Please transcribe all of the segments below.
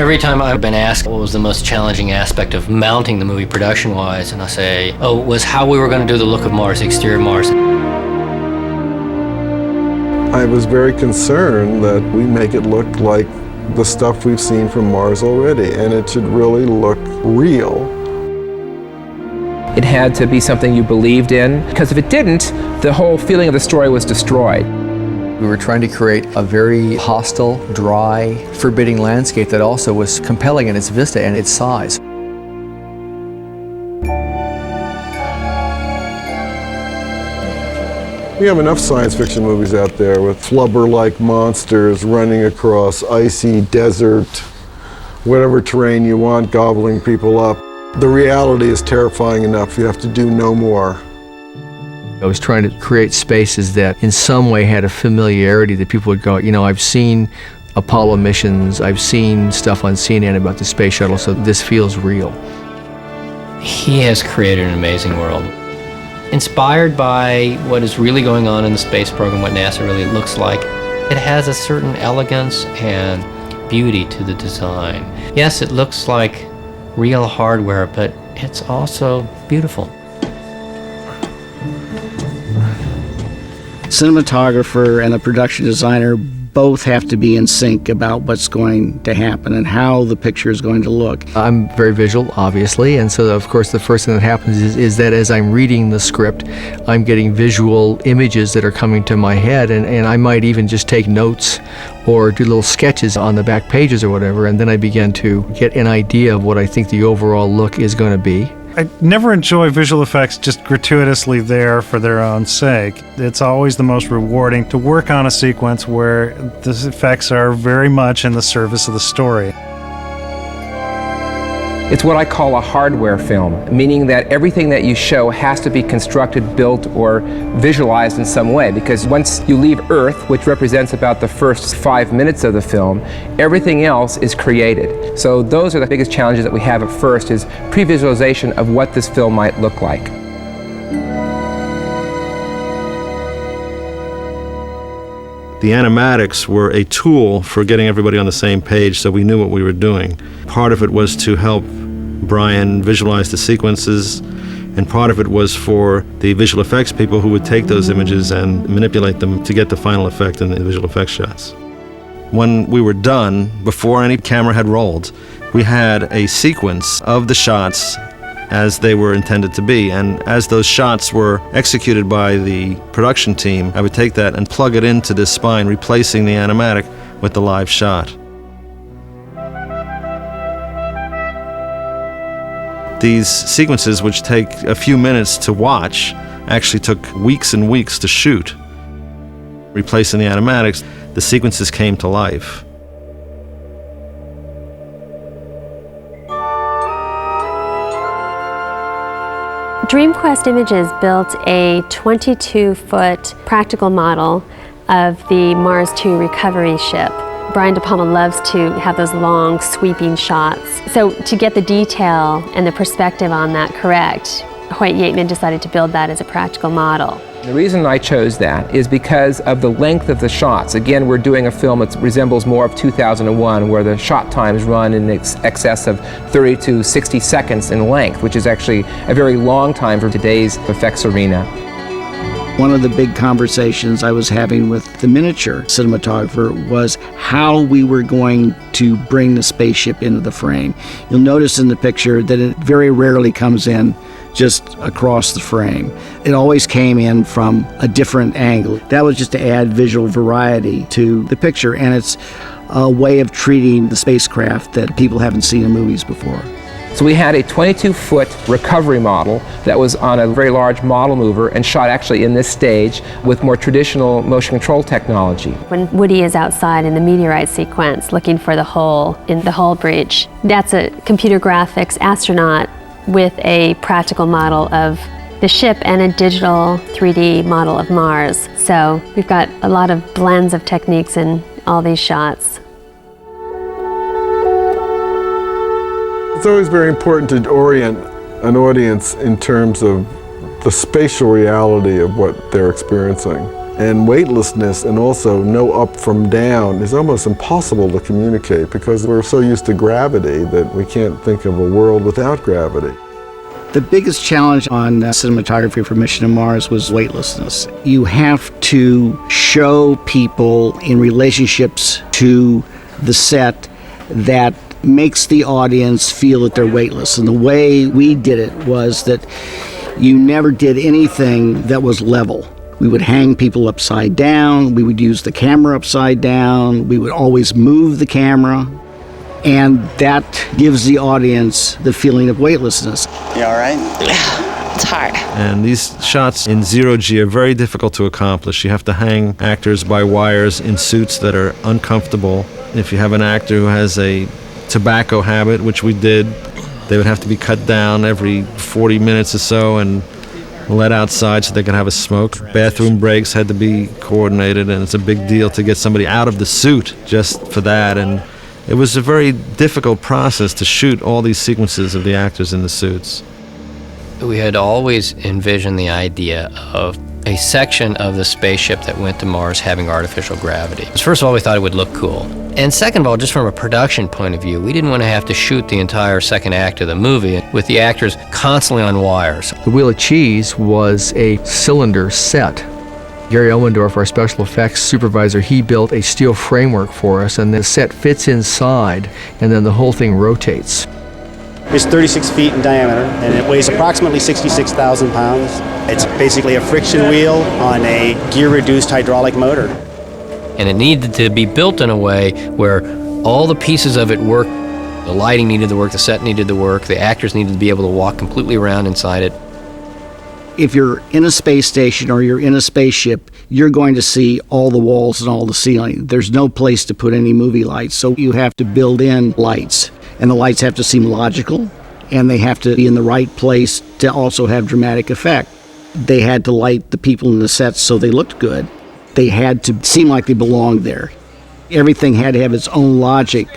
Every time I've been asked what was the most challenging aspect of mounting the movie production-wise, and I say, oh, it was how we were going to do the look of Mars, the exterior of Mars. I was very concerned that we make it look like the stuff we've seen from Mars already, and it should really look real. It had to be something you believed in, because if it didn't, the whole feeling of the story was destroyed. We were trying to create a very hostile, dry, forbidding landscape that also was compelling in its vista and its size. We have enough science fiction movies out there with flubber-like monsters running across icy desert, whatever terrain you want, gobbling people up. The reality is terrifying enough. You have to do no more. I was trying to create spaces that in some way had a familiarity that people would go, you know, I've seen Apollo missions, I've seen stuff on CNN about the space shuttle, so this feels real. He has created an amazing world. Inspired by what is really going on in the space program, what NASA really looks like, it has a certain elegance and beauty to the design. Yes, it looks like real hardware, but it's also beautiful. Cinematographer and a production designer both have to be in sync about what's going to happen and how the picture is going to look. I'm very visual, obviously, and so of course the first thing that happens is that as I'm reading the script, I'm getting visual images that are coming to my head, and I might even just take notes or do little sketches on the back pages or whatever, and then I begin to get an idea of what I think the overall look is going to be. I never enjoy visual effects just gratuitously there for their own sake. It's always the most rewarding to work on a sequence where the effects are very much in the service of the story. It's what I call a hardware film, meaning that everything that you show has to be constructed, built, or visualized in some way, because once you leave Earth, which represents about the first 5 minutes of the film, everything else is created. So those are the biggest challenges that we have at first, is pre-visualization of what this film might look like. The animatics were a tool for getting everybody on the same page so we knew what we were doing. Part of it was to help Brian visualize the sequences, and part of it was for the visual effects people who would take those images and manipulate them to get the final effect in the visual effects shots. When we were done, before any camera had rolled, we had a sequence of the shots as they were intended to be, and as those shots were executed by the production team, I would take that and plug it into this spine, replacing the animatic with the live shot. These sequences, which take a few minutes to watch, actually took weeks and weeks to shoot. Replacing the animatics, the sequences came to life. DreamQuest Images built a 22-foot practical model of the Mars 2 recovery ship. Brian De Palma loves to have those long, sweeping shots. So to get the detail and the perspective on that correct, Hoyt Yateman decided to build that as a practical model. The reason I chose that is because of the length of the shots. Again, we're doing a film that resembles more of 2001, where the shot times run in excess of 30 to 60 seconds in length, which is actually a very long time for today's effects arena. One of the big conversations I was having with the miniature cinematographer was how we were going to bring the spaceship into the frame. You'll notice in the picture that it very rarely comes in just across the frame. It always came in from a different angle. That was just to add visual variety to the picture, and it's a way of treating the spacecraft that people haven't seen in movies before. So we had a 22-foot recovery model that was on a very large model mover and shot actually in this stage with more traditional motion control technology. When Woody is outside in the meteorite sequence looking for the hole in the hull breach, that's a computer graphics astronaut with a practical model of the ship and a digital 3D model of Mars. So we've got a lot of blends of techniques in all these shots. It's always very important to orient an audience in terms of the spatial reality of what they're experiencing. And weightlessness and also no up from down is almost impossible to communicate because we're so used to gravity that we can't think of a world without gravity. The biggest challenge on cinematography for Mission to Mars was weightlessness. You have to show people in relationships to the set that makes the audience feel that they're weightless. And the way we did it was that you never did anything that was level. We would hang people upside down, we would use the camera upside down, we would always move the camera, and that gives the audience the feeling of weightlessness. You all right? It's hard. And these shots in zero-G are very difficult to accomplish. You have to hang actors by wires in suits that are uncomfortable. If you have an actor who has a tobacco habit, which we did, they would have to be cut down every 40 minutes or so and let outside so they could have a smoke. Bathroom breaks had to be coordinated, and it's a big deal to get somebody out of the suit just for that. And it was a very difficult process to shoot all these sequences of the actors in the suits. We had always envisioned the idea of a section of the spaceship that went to Mars having artificial gravity. First of all, we thought it would look cool. And second of all, just from a production point of view, we didn't want to have to shoot the entire second act of the movie with the actors constantly on wires. The Wheel of Cheese was a cylinder set. Gary Elmendorf, our special effects supervisor, he built a steel framework for us, and the set fits inside, and then the whole thing rotates. It's 36 feet in diameter, and it weighs approximately 66,000 pounds. It's basically a friction wheel on a gear-reduced hydraulic motor. And it needed to be built in a way where all the pieces of it worked. The lighting needed to work, the set needed to work, the actors needed to be able to walk completely around inside it. If you're in a space station or you're in a spaceship, you're going to see all the walls and all the ceiling. There's no place to put any movie lights, so you have to build in lights. And the lights have to seem logical, and they have to be in the right place to also have dramatic effect. They had to light the people in the sets so they looked good. They had to seem like they belonged there. Everything had to have its own logic,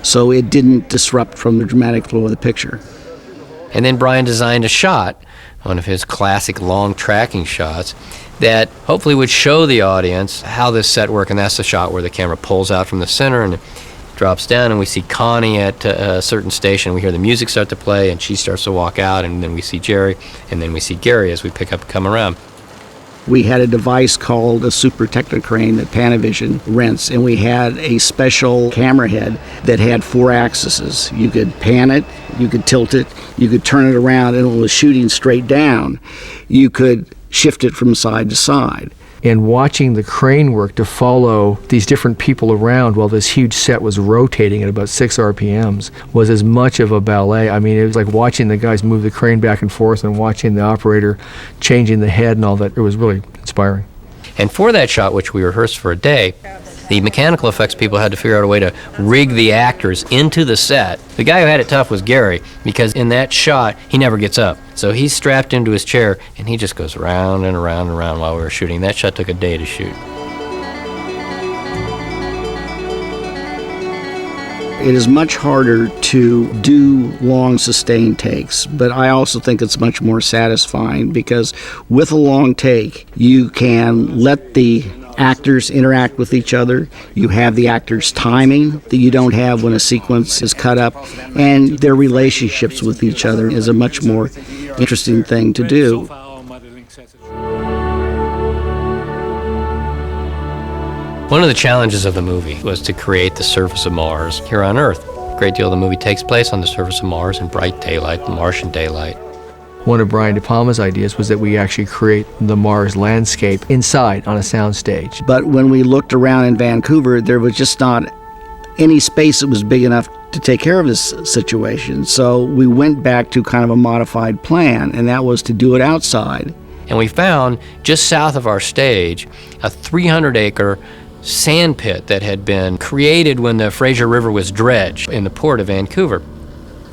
so it didn't disrupt from the dramatic flow of the picture. And then Brian designed a shot, one of his classic long tracking shots, that hopefully would show the audience how this set worked. And that's the shot where the camera pulls out from the center and drops down, and we see Connie at a certain station. We hear the music start to play, and she starts to walk out, and then we see Jerry, and then we see Gary as we pick up and come around. We had a device called a Super Technocrane that Panavision rents, and we had a special camera head that had 4 axes. You could pan it, you could tilt it, you could turn it around, and it was shooting straight down. You could shift it from side to side. And watching the crane work to follow these different people around while this huge set was rotating at about 6 RPMs was as much of a ballet. I mean, it was like watching the guys move the crane back and forth and watching the operator changing the head and all that. It was really inspiring. And for that shot, which we rehearsed for a day, the mechanical effects people had to figure out a way to rig the actors into the set. The guy who had it tough was Gary, because in that shot, he never gets up. So he's strapped into his chair, and he just goes around and around and around while we were shooting. That shot took a day to shoot. It is much harder to do long sustained takes, but I also think it's much more satisfying because with a long take, you can let the actors interact with each other. You have the actors' timing that you don't have when a sequence is cut up, and their relationships with each other is a much more interesting thing to do. One of the challenges of the movie was to create the surface of Mars here on Earth. A great deal of the movie takes place on the surface of Mars in bright daylight, the Martian daylight. One of Brian De Palma's ideas was that we actually create the Mars landscape inside on a soundstage. But when we looked around in Vancouver, there was just not any space that was big enough to take care of this situation. So we went back to kind of a modified plan, and that was to do it outside. And we found, just south of our stage, a 300-acre sand pit that had been created when the Fraser River was dredged in the port of Vancouver.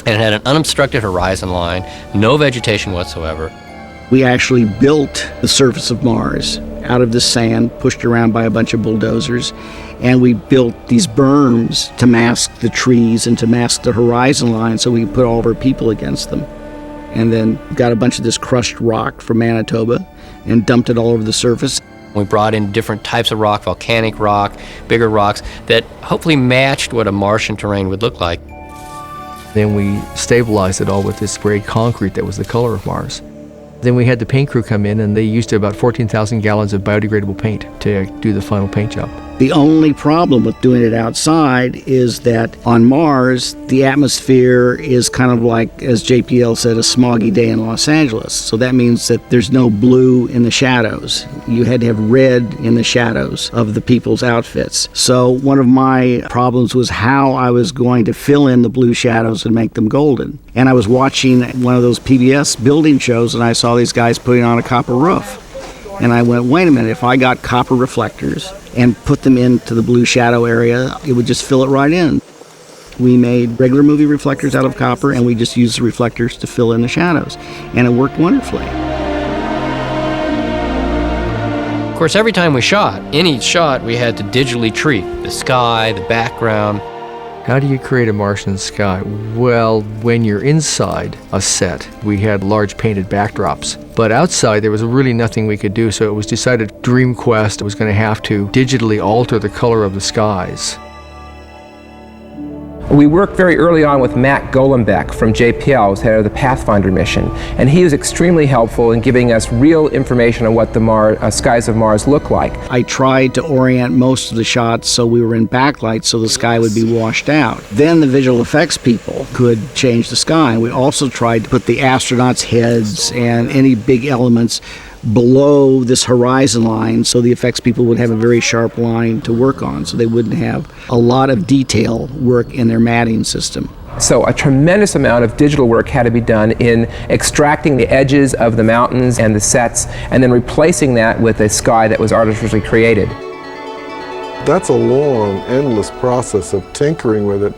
And it had an unobstructed horizon line, no vegetation whatsoever. We actually built the surface of Mars out of the sand, pushed around by a bunch of bulldozers, and we built these berms to mask the trees and to mask the horizon line so we could put all of our people against them. And then got a bunch of this crushed rock from Manitoba and dumped it all over the surface. We brought in different types of rock, volcanic rock, bigger rocks, that hopefully matched what a Martian terrain would look like. Then we stabilized it all with this sprayed concrete that was the color of Mars. Then we had the paint crew come in, and they used about 14,000 gallons of biodegradable paint to do the final paint job. The only problem with doing it outside is that on Mars, the atmosphere is kind of like, as JPL said, a smoggy day in Los Angeles. So that means that there's no blue in the shadows. You had to have red in the shadows of the people's outfits. So one of my problems was how I was going to fill in the blue shadows and make them golden. And I was watching one of those PBS building shows, and I saw these guys putting on a copper roof. And I went, wait a minute, if I got copper reflectors and put them into the blue shadow area, it would just fill it right in. We made regular movie reflectors out of copper, and we just used the reflectors to fill in the shadows. And it worked wonderfully. Of course, every time we shot, any shot we had to digitally treat the sky, the background. How do you create a Martian sky? Well, when you're inside a set, we had large painted backdrops. But outside, there was really nothing we could do, so it was decided DreamQuest was going to have to digitally alter the color of the skies. We worked very early on with Matt Golembeck from JPL, who's head of the Pathfinder mission, and he was extremely helpful in giving us real information on what the skies of Mars look like. I tried to orient most of the shots so we were in backlight so the sky would be washed out. Then the visual effects people could change the sky. And we also tried to put the astronauts' heads and any big elements below this horizon line so the effects people would have a very sharp line to work on, so they wouldn't have a lot of detail work in their matting system. So a tremendous amount of digital work had to be done in extracting the edges of the mountains and the sets and then replacing that with a sky that was artificially created. That's a long, endless process of tinkering with it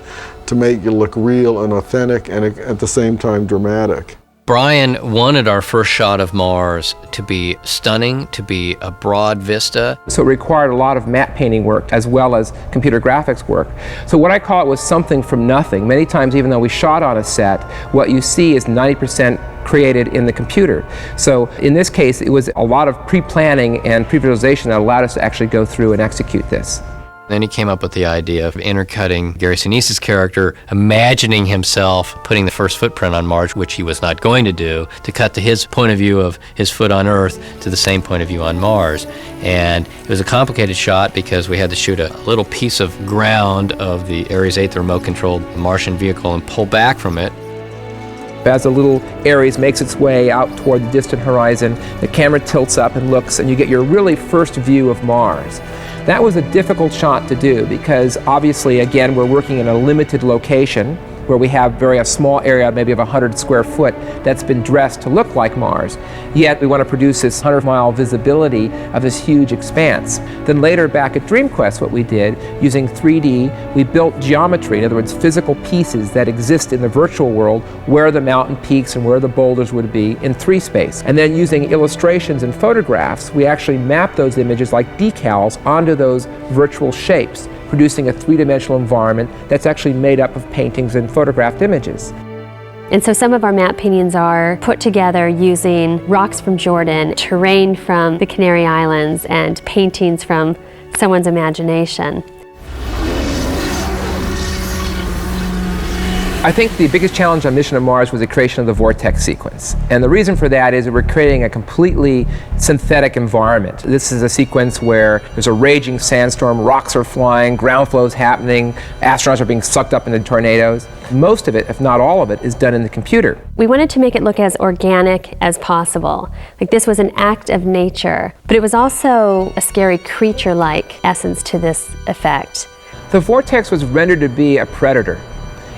to make it look real and authentic and at the same time dramatic. Brian wanted our first shot of Mars to be stunning, to be a broad vista. So it required a lot of matte painting work as well as computer graphics work. So what I call it was something from nothing. Many times, even though we shot on a set, what you see is 90% created in the computer. So in this case, it was a lot of pre-planning and pre-visualization that allowed us to actually go through and execute this. Then he came up with the idea of intercutting Gary Sinise's character, imagining himself putting the first footprint on Mars, which he was not going to do, to cut to his point of view of his foot on Earth to the same point of view on Mars. And it was a complicated shot because we had to shoot a little piece of ground of the Ares 8, the remote-controlled Martian vehicle, and pull back from it. As the little Ares makes its way out toward the distant horizon, the camera tilts up and looks, and you get your really first view of Mars. That was a difficult shot to do because obviously, again, we're working in a limited location where we have a small area, maybe of 100 square foot, that's been dressed to look like Mars. Yet we want to produce this 100-mile visibility of this huge expanse. Then later back at DreamQuest, what we did, using 3D, we built geometry, in other words, physical pieces that exist in the virtual world where the mountain peaks and where the boulders would be in 3 space. And then using illustrations and photographs, we actually mapped those images like decals onto those virtual shapes, producing a 3-dimensional environment that's actually made up of paintings and photographed images. And so some of our matte paintings are put together using rocks from Jordan, terrain from the Canary Islands, and paintings from someone's imagination. I think the biggest challenge on Mission to Mars was the creation of the vortex sequence. And the reason for that is that we're creating a completely synthetic environment. This is a sequence where there's a raging sandstorm, rocks are flying, ground flow is happening, astronauts are being sucked up into tornadoes. Most of it, if not all of it, is done in the computer. We wanted to make it look as organic as possible. Like this was an act of nature, but it was also a scary creature-like essence to this effect. The vortex was rendered to be a predator.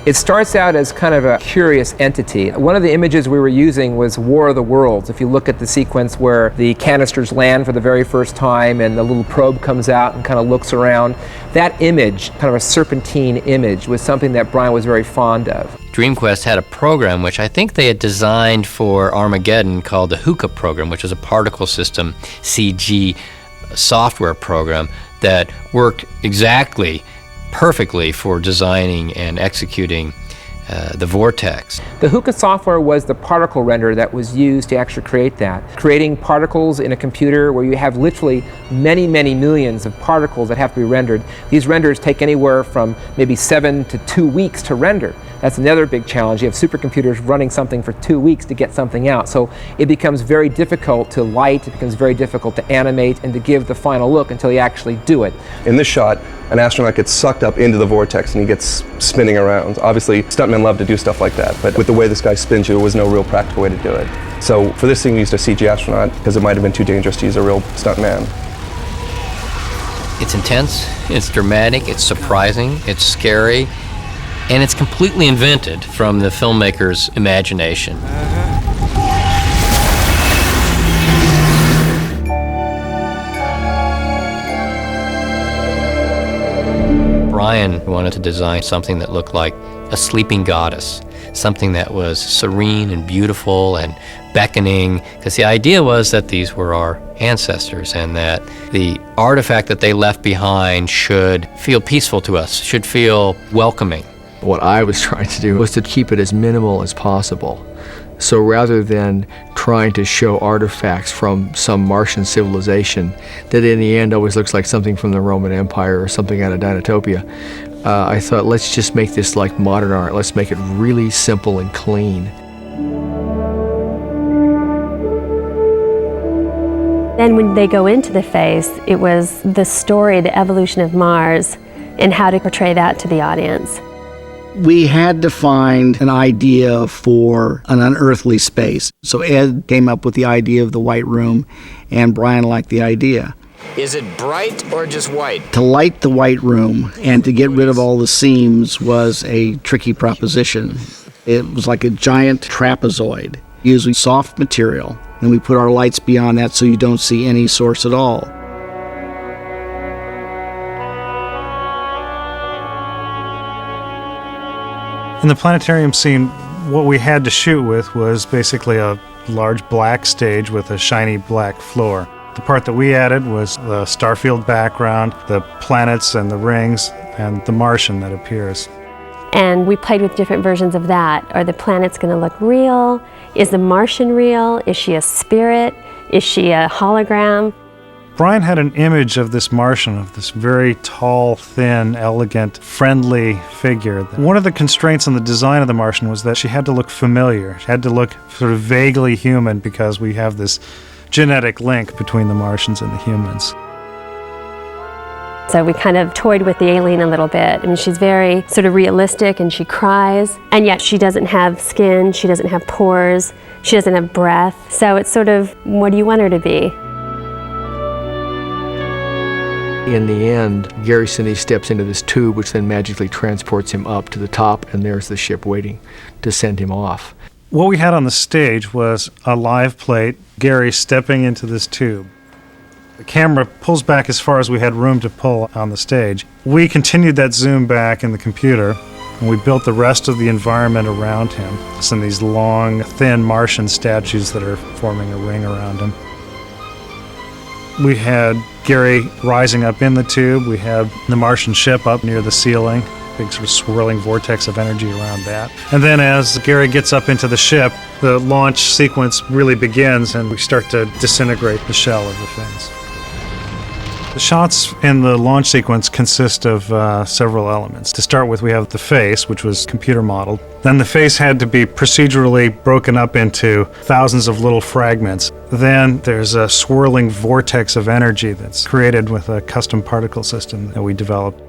It starts out as kind of a curious entity. One of the images we were using was War of the Worlds. If you look at the sequence where the canisters land for the very first time and the little probe comes out and kind of looks around, that image, kind of a serpentine image, was something that Brian was very fond of. DreamQuest had a program which I think they had designed for Armageddon called the Hookah program, which was a particle system CG software program that worked exactly perfectly for designing and executing the vortex. The Hookah software was the particle renderer that was used to actually create that. Creating particles in a computer where you have literally many, many millions of particles that have to be rendered. These renders take anywhere from maybe 7 to 2 weeks to render. That's another big challenge. You have supercomputers running something for 2 weeks to get something out. So it becomes very difficult to light, it becomes very difficult to animate and to give the final look until you actually do it. In this shot, an astronaut gets sucked up into the vortex and he gets spinning around. Obviously, stuntmen love to do stuff like that, but with the way this guy spins you, there was no real practical way to do it. So for this thing, we used a CG astronaut because it might have been too dangerous to use a real stuntman. It's intense, it's dramatic, it's surprising, it's scary, and it's completely invented from the filmmaker's imagination. Brian wanted to design something that looked like a sleeping goddess, something that was serene and beautiful and beckoning, because the idea was that these were our ancestors and that the artifact that they left behind should feel peaceful to us, should feel welcoming. What I was trying to do was to keep it as minimal as possible. So rather than trying to show artifacts from some Martian civilization that in the end always looks like something from the Roman Empire or something out of Dinotopia, I thought, let's just make this like modern art. Let's make it really simple and clean. Then when they go into the face, it was the story, the evolution of Mars, and how to portray that to the audience. We had to find an idea for an unearthly space. So Ed came up with the idea of the white room, and Brian liked the idea. Is it bright or just white? To light the white room and to get rid of all the seams was a tricky proposition. It was like a giant trapezoid, using soft material, and we put our lights beyond that so you don't see any source at all. In the planetarium scene, what we had to shoot with was basically a large black stage with a shiny black floor. The part that we added was the starfield background, the planets and the rings, and the Martian that appears. And we played with different versions of that. Are the planets going to look real? Is the Martian real? Is she a spirit? Is she a hologram? Brian had an image of this Martian, of this very tall, thin, elegant, friendly figure. One of the constraints on the design of the Martian was that she had to look familiar. She had to look sort of vaguely human because we have this genetic link between the Martians and the humans. So we kind of toyed with the alien a little bit. I mean, she's very sort of realistic and she cries, and yet she doesn't have skin, she doesn't have pores, she doesn't have breath. So it's sort of, what do you want her to be? In the end, Gary Sinise steps into this tube, which then magically transports him up to the top, and there's the ship waiting to send him off. What we had on the stage was a live plate, Gary stepping into this tube. The camera pulls back as far as we had room to pull on the stage. We continued that zoom back in the computer, and we built the rest of the environment around him. Some of these long, thin Martian statues that are forming a ring around him. We had Gary rising up in the tube. We had the Martian ship up near the ceiling, big sort of swirling vortex of energy around that. And then as Gary gets up into the ship, the launch sequence really begins and we start to disintegrate the shell of the things. The shots in the launch sequence consist of several elements. To start with, we have the face, which was computer modeled. Then the face had to be procedurally broken up into thousands of little fragments. Then there's a swirling vortex of energy that's created with a custom particle system that we developed.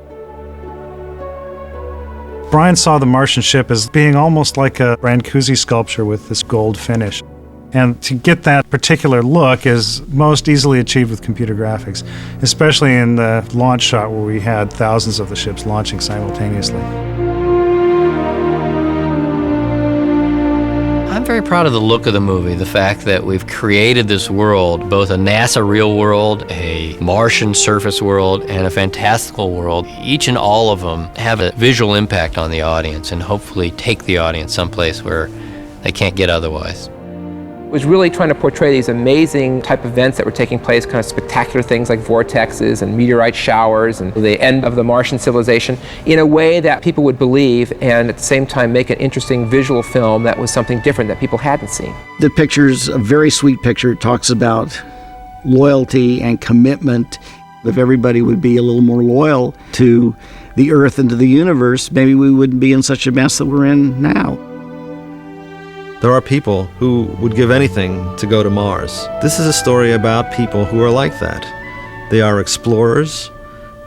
Brian saw the Martian ship as being almost like a Brancusi sculpture with this gold finish. And to get that particular look is most easily achieved with computer graphics, especially in the launch shot where we had thousands of the ships launching simultaneously. I'm very proud of the look of the movie, the fact that we've created this world, both a NASA real world, a Martian surface world, and a fantastical world. Each and all of them have a visual impact on the audience and hopefully take the audience someplace where they can't get otherwise. It was really trying to portray these amazing type events that were taking place, kind of spectacular things like vortexes and meteorite showers and the end of the Martian civilization, in a way that people would believe, and at the same time make an interesting visual film that was something different that people hadn't seen. The picture's a very sweet picture. It talks about loyalty and commitment. If everybody would be a little more loyal to the Earth and to the universe, maybe we wouldn't be in such a mess that we're in now. There are people who would give anything to go to Mars. This is a story about people who are like that. They are explorers.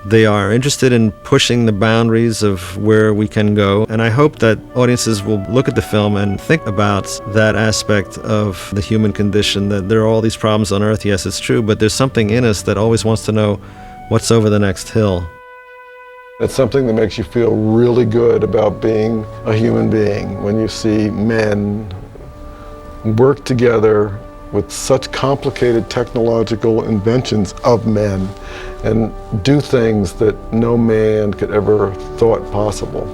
They are interested in pushing the boundaries of where we can go. And I hope that audiences will look at the film and think about that aspect of the human condition, that there are all these problems on Earth. Yes, it's true, but there's something in us that always wants to know what's over the next hill. It's something that makes you feel really good about being a human being when you see men work together with such complicated technological inventions of men and do things that no man could ever thought possible.